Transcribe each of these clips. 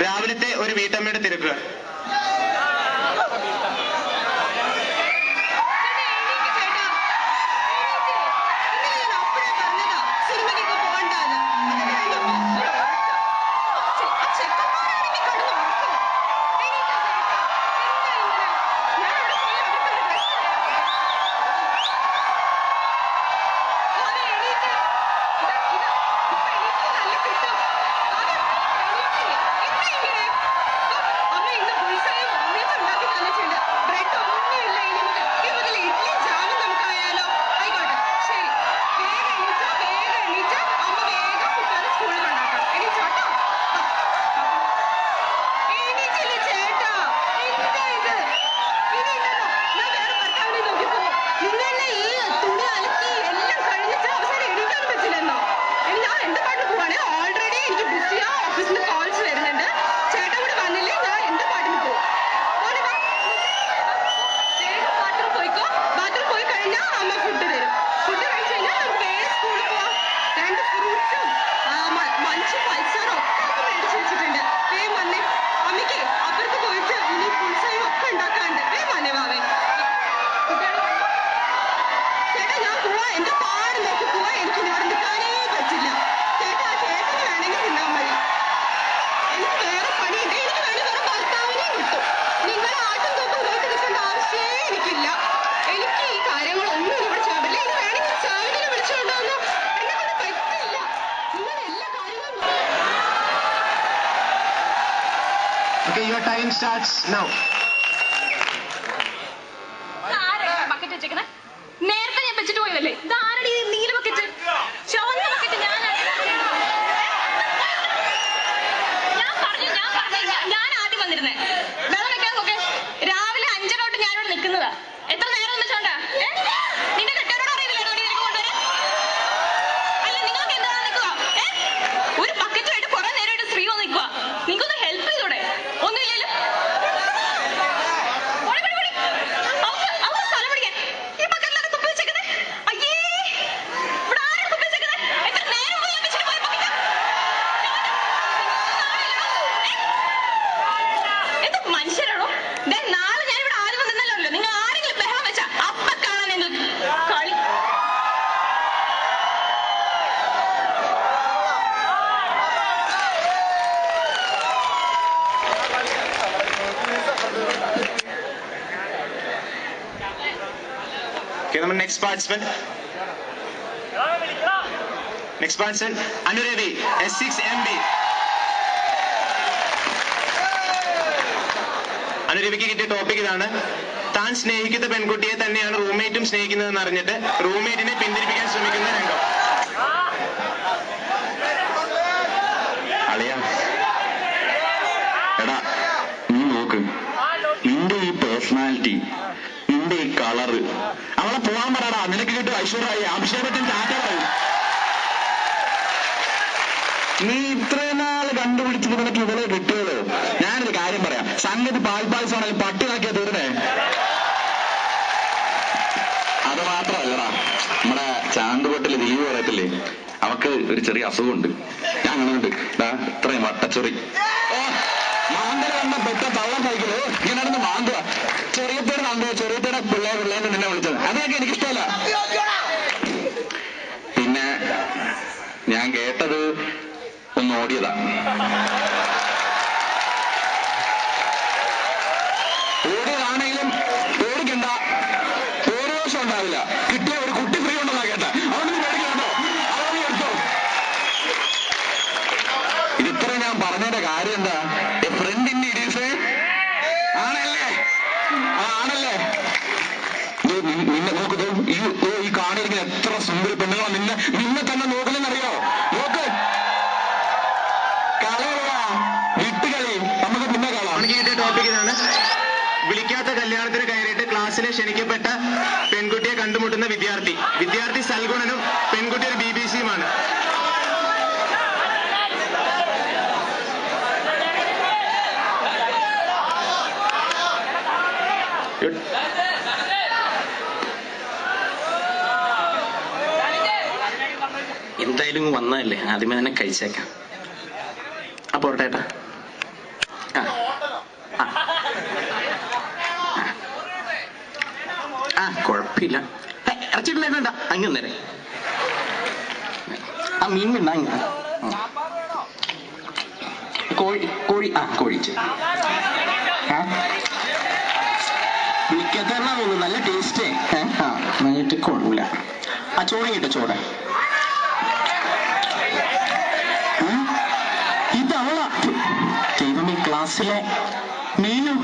രാവിലത്തെ ഒരു വീട്ടമ്മയുടെ തിരക്കുകൾ. Okay, your time starts now. Bucket വെച്ചേക്കുന്നത് നേരത്തെ ഞാൻ വെച്ചിട്ട് പോയതല്ലേ. ഇത് ആരുടെ നീല ബക്കറ്റ്? ചുവന്ന ബക്കറ്റ്. ഞാൻ ആദ്യം വന്നിരുന്നേ. വെള്ളം വെക്കാൻ നോക്കേ. രാവിലെ 5:30 തൊട്ട് ഞാനിവിടെ നിൽക്കുന്നതാ. എത്ര നേരം വെച്ചോണ്ടാ? നിന്റെ കെട്ടാനോട് അറിയില്ലേ കൊണ്ടുവരാൻ? അല്ല, നിങ്ങൾക്ക് എന്താ നിൽക്കുക? ഒരു ബക്കറ്റുമായിട്ട് കുറെ നേരമായിട്ട് സ്ത്രീ വന്ന് നിൽക്കുക. നിങ്ങൾക്കൊന്ന് ഹെൽപ്പ് ചെയ്തൂടെ? ഒന്നുമില്ലല്ലോ. Okay, നമ്മുടെ next participant. Next participant, Anurevi, S6MB. അനുരവിക്ക് കിട്ടിയ ടോപ്പിക് ഇതാണ്. താൻ സ്നേഹിക്കുന്ന പെൺകുട്ടിയെ തന്നെയാണ് റൂംമേറ്റും സ്നേഹിക്കുന്നതെന്ന് അറിഞ്ഞിട്ട് റൂംമേറ്റിനെ പിന്തിരിപ്പിക്കാൻ ശ്രമിക്കുന്ന രംഗം. അളിയാ, എടാ നീ നോക്ക്, നിന്റെ ഈ പേഴ്സണാലിറ്റി, നിന്റെ ഈ കളറ്, അവളെ പോകാൻ പറയടാ. നിനക്ക് കിട്ടും ഐശ്വര്യായി അഭിഷേകത്തിന് ടാറ്റ പറയും. നീ ഇത്രയും നാള് കണ്ടുപിടിച്ചിട്ട് നിനക്ക് ഇവളെ കിട്ടിയത്. ഞാനൊരു കാര്യം പറയാം, സംഗതി പാൽപ്പായസമാണെങ്കിൽ പട്ടിയാക്കിയാ തീർന്നേ. അത് മാത്രമല്ലടാ, നമ്മുടെ ചാന്തുപൊട്ടില് ദീപ് പറയത്തില്ലേ, അവക്ക് ഒരു ചെറിയ അസുഖമുണ്ട്. ഞാൻ അങ്ങനെയുണ്ട് ഇത്രയും വട്ടച്ചൊറി മാന്തല കണ്ട പെട്ട തള്ളം സൈക്കിള് ഇങ്ങനെ നടന്ന് മാന്തുക. ചെറിയത്തേടെ കണ്ടോ, ചെറിയത്തേടെ പിള്ളേന്ന് നിന്നെ വിളിച്ചത്, അതൊക്കെ എനിക്കിഷ്ടമല്ല. പിന്നെ ഞാൻ കേട്ടത് ഒന്ന് ഓടിയതാ. ഓടിയതാണെങ്കിലും പേടിക്കണ്ട, ഒരു ദോഷം ഉണ്ടാവില്ല. കിട്ടിയ ഒരു കുട്ടി ഫ്രീ ഉണ്ടെന്നാ കേട്ട. അതുകൊണ്ട് പേടിക്കണ്ടോ, അതൊന്നും എടുത്തോ. ഇതിത്ര ഞാൻ പറഞ്ഞതിന്റെ കാര്യം എന്താ? ഫ്രണ്ടിന്റെ ഇരീസ് ആണല്ലേ, ആണല്ലേ. നിന്നെ നോക്കൂ, ഈ കാണിരിക്കുന്ന എത്ര സുന്ദരി പെണ്ണുങ്ങളാ നിന്നെ തന്നെ നോക്കലെന്നറിയോ? നോക്ക്, കളയാ വിട്ടുകളി, നമുക്ക് പിന്നെ കളാം. കിട്ടിയ ടോപ്പിക് ഇതാണ്. വിളിക്കാത്ത കല്യാണത്തിന് കയറിയിട്ട് ക്ലാസ്സിലെ ക്ഷണിക്കപ്പെട്ട പെൺകുട്ടിയെ കണ്ടുമുട്ടുന്ന വിദ്യാർത്ഥി സൽഗുണനും പെൺകുട്ടി ഒരു BBC-യുമാണ്. എന്തായാലും വന്നതല്ലേ, ആദ്യമേ തന്നെ കഴിച്ചേക്കാം. അപ്പൊ ഓർട്ടേട്ടാ. കുഴപ്പമില്ല. ഇറച്ചിട്ടില്ല വേണ്ട, അങ്ങ് നേരെ ആ മീൻ വേണ്ട. അങ്ങ് കോഴി കോഴി കോഴി വിളിക്കാത്തണ്ണ തോന്നുന്നു. നല്ല ടേസ്റ്റേ. എന്നിട്ട് കൊള്ളൂല. ആ ചോറ് കിട്ടോ? ചോറ് ഇതവളാ. ദൈവമേ, ക്ലാസ്സിലെ മീനു.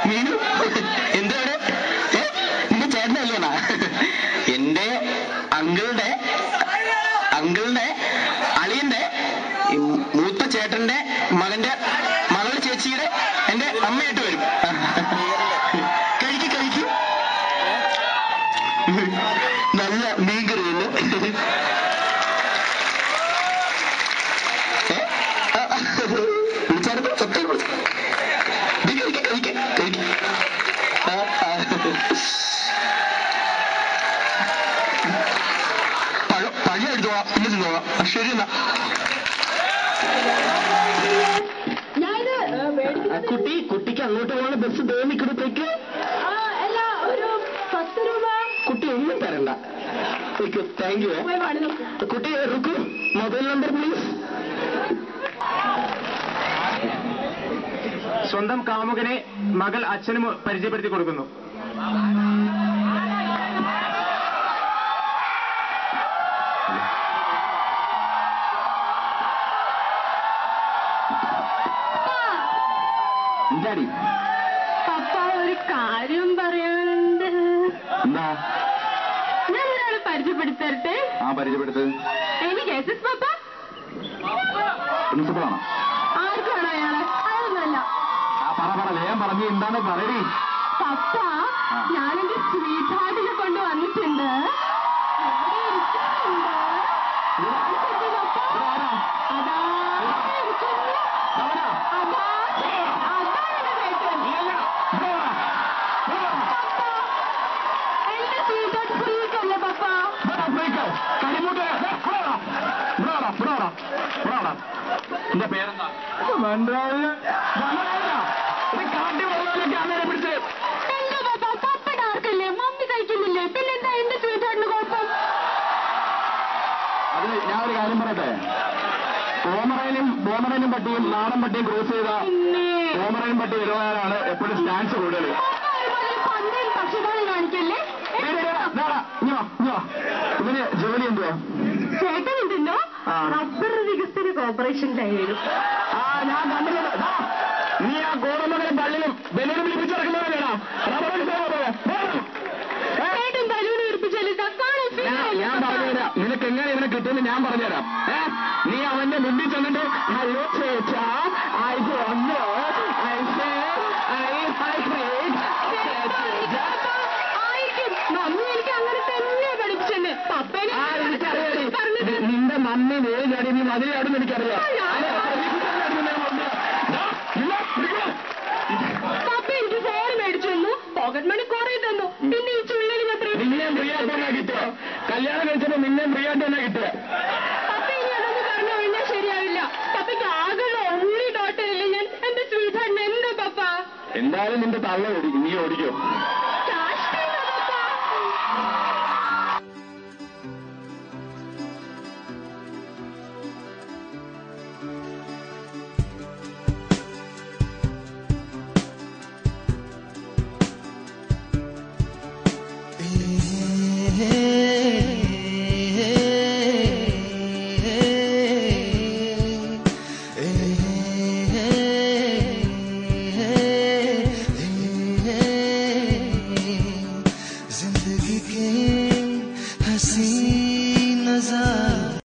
മീനു എന്താണ്? നിന്റെ ചേട്ടനല്ലേണ? എന്റെ അങ്കിളുടെ അളിയന്റെ മൂത്ത ചേട്ടന്റെ മകളുടെ ചേച്ചിയുടെ എന്റെ അമ്മയായിട്ട് വരും. കഴിക്കും നല്ല മീൻകറിയല്ലേ? വിളിച്ചായിരുന്നു സത്യം. കഴിക്കാം. പഴം എടുത്തോളാം, പിന്നെ തിന്നോളാം. ശരി എന്നാ. കുട്ടിക്ക് അങ്ങോട്ട് പോകുന്ന ബസ് നിൽക്കുമ്പോഴത്തേക്ക് ഒരു 10 രൂപ. കുട്ടി ഒന്നും തരണ്ട. Thank you. കുട്ടി റുക്കു, മൊബൈൽ നമ്പർ പ്ലീസ്. സ്വന്തം കാമുകനെ മകൾ അച്ഛനും പരിചയപ്പെടുത്തി കൊടുക്കുന്നു. എന്താടി? പപ്പ ഒരു കാര്യം പറയാനുണ്ട്. എന്താ? ഞാൻ ഒരാളെ പരിചയപ്പെടുത്തരട്ടെ? പരിചയപ്പെടുത്ത്. എനിക്ക് എസ് പപ്പ. പ്രിൻസിപ്പളാണോ? ആർക്കാണോ അയാളെ? അതൊന്നല്ല. പറ വേഗം പറഞ്ഞു. എന്താണ് പറയടി? പപ്പ, ഞാനെന്റെ സ്വീറ്റ് ഹാർട്ടിനെ കൊണ്ട് വന്നിട്ടുണ്ട്. എന്റെ പേരെന്താ? പപ്പയുടെ ആർക്കല്ലേ? മമ്മി കഴിക്കുന്നില്ലേ? പിന്നെന്താ എന്റെ സ്വീറ്റ് ഹാർട്ടിന് കുഴപ്പം? അത് ഞാൻ ഒരു കാര്യം പറയട്ടെ. ബോമറൈനും പട്ടിയും നാടൻ പട്ടിയും ക്രോസ് ചെയ്ത ബോമറൈൻ പട്ടി വരുവാനാണ് എപ്പോഴും സ്റ്റാൻസ് കൂടുതൽ. പക്ഷിപാതം കാണിക്കല്ലേ? ഇവന് ജോലി എന്തുവാ? ചേട്ടനുണ്ടല്ലോ റബ്ബർ വികസന കോർപ്പറേഷനിലായിരുന്നു. ഞാൻ കണ്ടില്ല. നീ ആ ഗോതമ്പലും പള്ളിയും ബലൂണും പിടിപ്പിച്ചു നടക്കുന്നവരാണോ? ചേട്ടൻ ബലൂൺ പിടിപ്പിച്ചാലും ഞാൻ പറഞ്ഞുതരാം. നിനക്ക് എങ്ങനെ ഇവനെ കിട്ടുമെന്ന് ഞാൻ പറഞ്ഞുതരാം. നീ അവന്റെ മുമ്പിൽ ചെന്നിട്ട് ഹലോ ചേച്ചാ, മമ്മി എനിക്ക് അങ്ങനെ തന്നെ പഠിപ്പിച്ചെന്നെ. പപ്പേനെ നിന്റെ മമ്മി നേരിടാടി, നീ മതിലാടുന്ന് എനിക്കറിയാം. പപ്പ എനിക്ക് ഫോൺ മേടിച്ചു തന്നു, പോക്കറ്റ് മണി കുറേ തന്നു. പിന്നെ ഈ ചുള്ളലിന് അത്ര നിന്നെ ഫ്രീയായിട്ട് തന്നെ കിട്ടുക. കല്യാണം കഴിച്ചപ്പോ നിന്നെ ഫ്രീയായിട്ട് തന്നെ കിട്ടുക. പപ്പ ഇനി അതൊന്നും പറഞ്ഞു കഴിഞ്ഞാൽ ശരിയാവില്ല. പപ്പയ്ക്ക് ആകെയുള്ള ഓൺലി ഡോട്ടറല്ലേ ഞാൻ. എന്റെ സ്വീറ്റ് ഹാർട്ടിന് എന്താ പപ്പ? എന്തായാലും നിന്റെ തള്ള ഓടിക്കും, നീ ഓടിക്കോ.